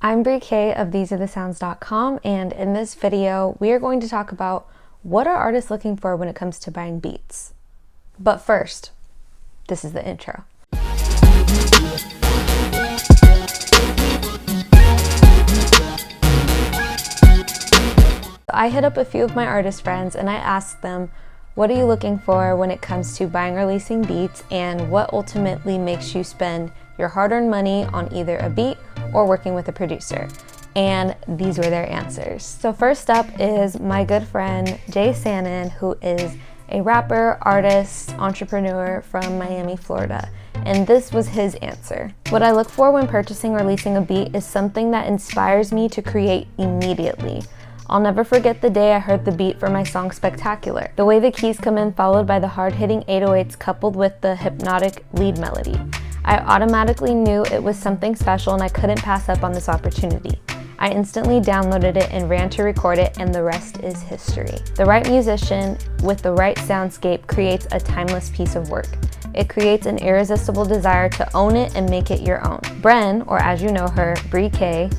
I'm Brie K of TheseAreTheSounds.com, and in this video, we are going to talk about what are artists looking for when it comes to buying beats. But first, this is the intro. I hit up a few of my artist friends and I asked them, what are you looking for when it comes to buying or leasing beats, and what ultimately makes you spend your hard-earned money on either a beat or working with a producer? And these were their answers. So first up is my good friend Sanon, who is a rapper, artist, entrepreneur from Miami, Florida. And this was his answer. What I look for when purchasing or leasing a beat is something that inspires me to create immediately. I'll never forget the day I heard the beat for my song Spectacular. The way the keys come in followed by the hard-hitting 808s coupled with the hypnotic lead melody. I automatically knew it was something special and I couldn't pass up on this opportunity. I instantly downloaded it and ran to record it, and the rest is history. The right musician with the right soundscape creates a timeless piece of work. It creates an irresistible desire to own it and make it your own. Bren, or as you know her, Brie K,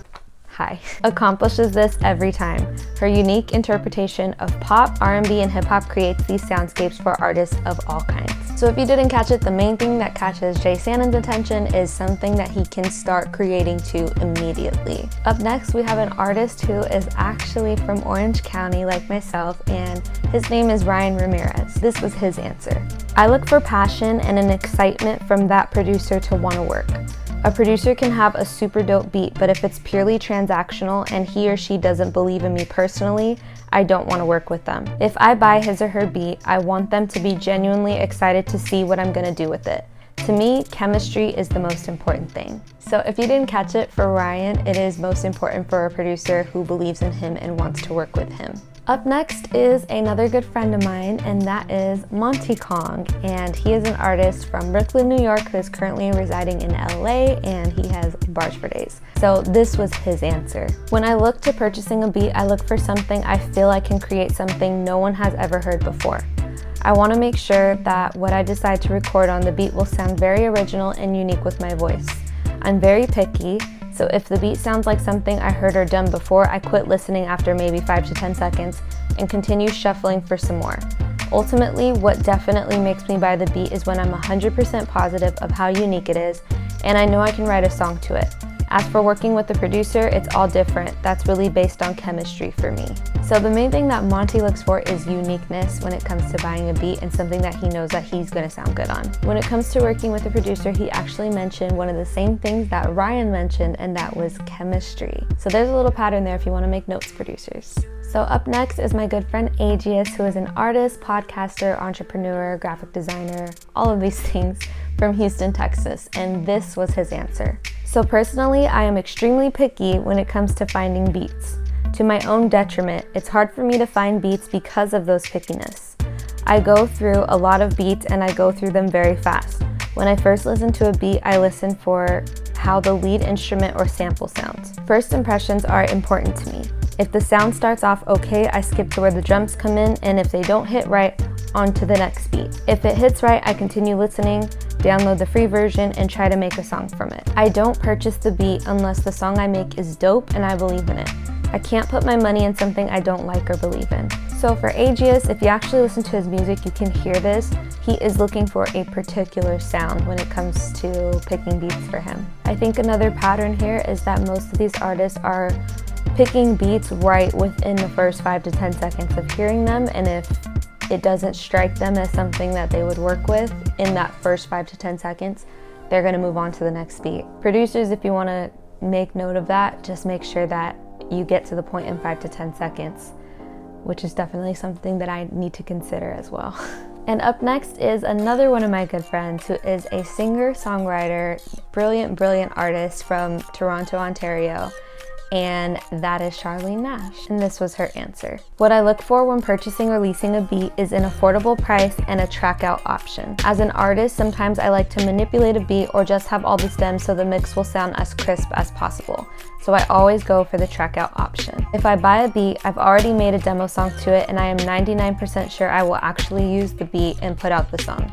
accomplishes this every time. Her unique interpretation of pop, R&B, and hip-hop creates these soundscapes for artists of all kinds. So if you didn't catch it, the main thing that catches Sanon's attention is something that he can start creating to immediately. Up next, we have an artist who is actually from Orange County like myself, and his name is Ramirez. This was his answer. I look for passion and an excitement from that producer to want to work. A producer can have a super dope beat, but if it's purely transactional and he or she doesn't believe in me personally, I don't want to work with them. If I buy his or her beat, I want them to be genuinely excited to see what I'm going to do with it. To me, chemistry is the most important thing. So if you didn't catch it, for Ryan, it is most important for a producer who believes in him and wants to work with him. Up next is another good friend of mine, and that is Monty Kong, and he is an artist from Brooklyn, New York, who is currently residing in LA, and he has bars for days. So this was his answer. When I look to purchasing a beat, I look for something I feel I can create something no one has ever heard before. I want to make sure that what I decide to record on the beat will sound very original and unique with my voice. I'm very picky, so if the beat sounds like something I heard or done before, I quit listening after maybe 5 to 10 seconds and continue shuffling for some more. Ultimately, what definitely makes me buy the beat is when I'm 100% positive of how unique it is and I know I can write a song to it. As for working with the producer, it's all different. That's really based on chemistry for me. So the main thing that Monty looks for is uniqueness when it comes to buying a beat and something that he knows that he's gonna sound good on. When it comes to working with a producer, he actually mentioned one of the same things that Ryan mentioned, and that was chemistry. So there's a little pattern there if you wanna make notes, producers. So up next is my good friend Agius, who is an artist, podcaster, entrepreneur, graphic designer, all of these things from Houston, Texas, and this was his answer. So personally, I am extremely picky when it comes to finding beats. To my own detriment, it's hard for me to find beats because of those pickiness. I go through a lot of beats and I go through them very fast. When I first listen to a beat, I listen for how the lead instrument or sample sounds. First impressions are important to me. If the sound starts off okay, I skip to where the drums come in, and if they don't hit right, on to the next beat. If it hits right, I continue listening, download the free version, and try to make a song from it. I don't purchase the beat unless the song I make is dope and I believe in it. I can't put my money in something I don't like or believe in. So for Agius, if you actually listen to his music, you can hear this. He is looking for a particular sound when it comes to picking beats for him. I think another pattern here is that most of these artists are picking beats right within the first 5 to 10 seconds of hearing them, and if it doesn't strike them as something that they would work with in that first 5 to 10 seconds, they're gonna move on to the next beat. Producers, if you wanna make note of that, just make sure that you get to the point in 5 to 10 seconds, which is definitely something that I need to consider as well. And up next is another one of my good friends who is a singer, songwriter, brilliant artist from Toronto, Ontario. And that is Charlene Nash, and this was her answer. What I look for when purchasing or leasing a beat is an affordable price and a track out option. As an artist, sometimes I like to manipulate a beat or just have all the stems so the mix will sound as crisp as possible. So I always go for the track out option. If I buy a beat, I've already made a demo song to it and I am 99% sure I will actually use the beat and put out the song.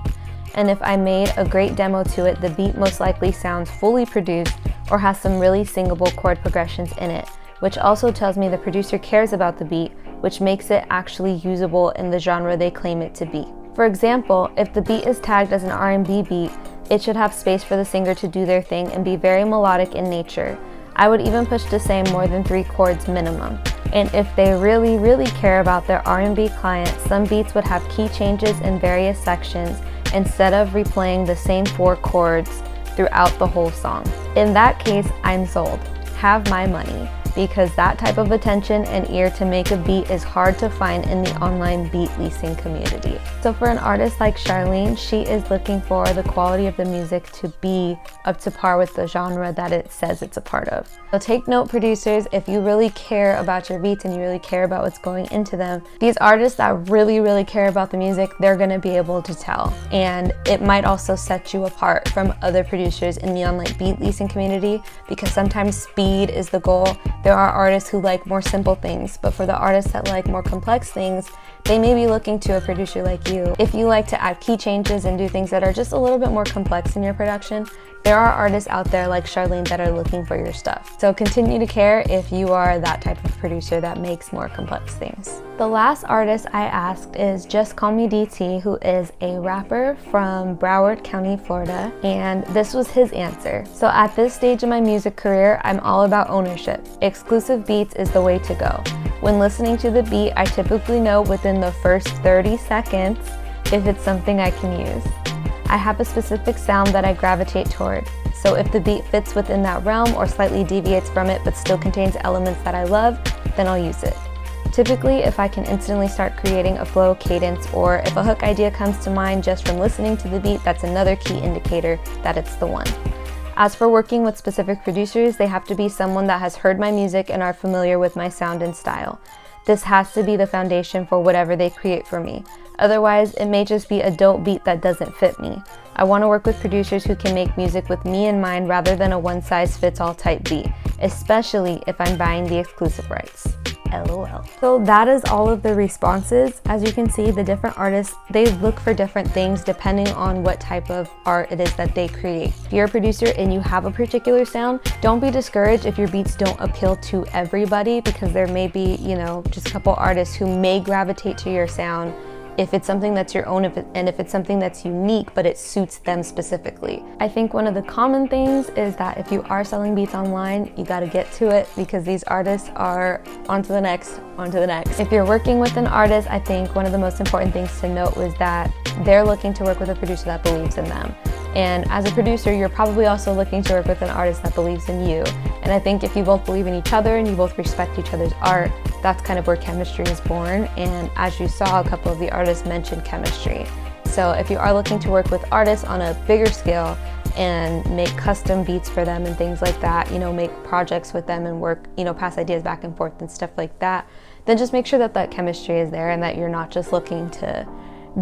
And if I made a great demo to it, the beat most likely sounds fully produced or has some really singable chord progressions in it, which also tells me the producer cares about the beat, which makes it actually usable in the genre they claim it to be. For example, if the beat is tagged as an R&B beat, it should have space for the singer to do their thing and be very melodic in nature. I would even push to say more than 3 chords minimum. And if they really care about their R&B client, some beats would have key changes in various sections instead of replaying the same 4 chords throughout the whole song. In that case, I'm sold. Have my money. Because that type of attention and ear to make a beat is hard to find in the online beat leasing community. So for an artist like Charlene, she is looking for the quality of the music to be up to par with the genre that it says it's a part of. So take note, producers, if you really care about your beats and you really care about what's going into them, these artists that really care about the music, they're gonna be able to tell. And it might also set you apart from other producers in the online beat leasing community, because sometimes speed is the goal. There are artists who like more simple things, but for the artists that like more complex things, they may be looking to a producer like you. If you like to add key changes and do things that are just a little bit more complex in your production, there are artists out there like Charlene that are looking for your stuff. So continue to care if you are that type of producer that makes more complex things. The last artist I asked is Justcallmedt, who is a rapper from Broward County, Florida, and this was his answer. So at this stage of my music career, I'm all about ownership. Exclusive beats is the way to go. When listening to the beat, I typically know within the first 30 seconds if it's something I can use. I have a specific sound that I gravitate toward, so if the beat fits within that realm or slightly deviates from it but still contains elements that I love, then I'll use it. Typically, if I can instantly start creating a flow, cadence, or if a hook idea comes to mind just from listening to the beat, that's another key indicator that it's the one. As for working with specific producers, they have to be someone that has heard my music and are familiar with my sound and style. This has to be the foundation for whatever they create for me. Otherwise, it may just be a dope beat that doesn't fit me. I want to work with producers who can make music with me in mind rather than a one-size-fits-all type beat, especially if I'm buying the exclusive rights. LOL. So that is all of the responses. As you can see, the different artists, they look for different things depending on what type of art it is that they create. If you're a producer and you have a particular sound, don't be discouraged if your beats don't appeal to everybody, because there may be, just a couple artists who may gravitate to your sound if it's something that's your own, and if it's something that's unique but it suits them specifically. I think one of the common things is that if you are selling beats online, you gotta get to it, because these artists are on to the next, on to the next. If you're working with an artist, I think one of the most important things to note was that they're looking to work with a producer that believes in them. And as a producer, you're probably also looking to work with an artist that believes in you. And I think if you both believe in each other and you both respect each other's art, that's kind of where chemistry is born. And as you saw, a couple of the artists mentioned chemistry. So if you are looking to work with artists on a bigger scale and make custom beats for them and things like that, make projects with them and work, pass ideas back and forth and stuff like that, then just make sure that that chemistry is there and that you're not just looking to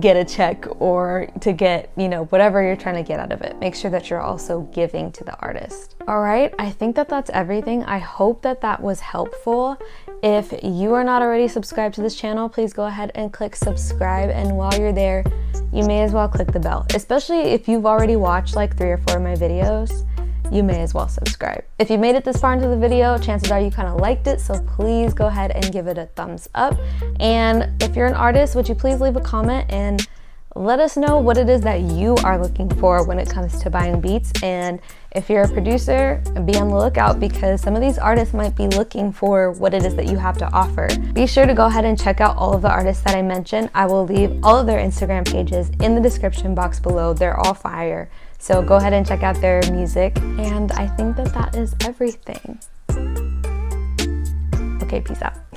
get a check or to get, whatever you're trying to get out of it. Make sure that you're also giving to the artist. All right, I think that that's everything. I hope that that was helpful. If you are not already subscribed to this channel, please go ahead and click subscribe. And while you're there, you may as well click the bell, especially if you've already watched like 3 or 4 of my videos. You may as well subscribe. If you made it this far into the video, chances are you kind of liked it, so please go ahead and give it a thumbs up. And if you're an artist, would you please leave a comment and let us know what it is that you are looking for when it comes to buying beats. And if you're a producer, be on the lookout, because some of these artists might be looking for what it is that you have to offer. Be sure to go ahead and check out all of the artists that I mentioned. I will leave all of their Instagram pages in the description box below. They're all fire. So go ahead and check out their music. And I think that that is everything. Okay, peace out.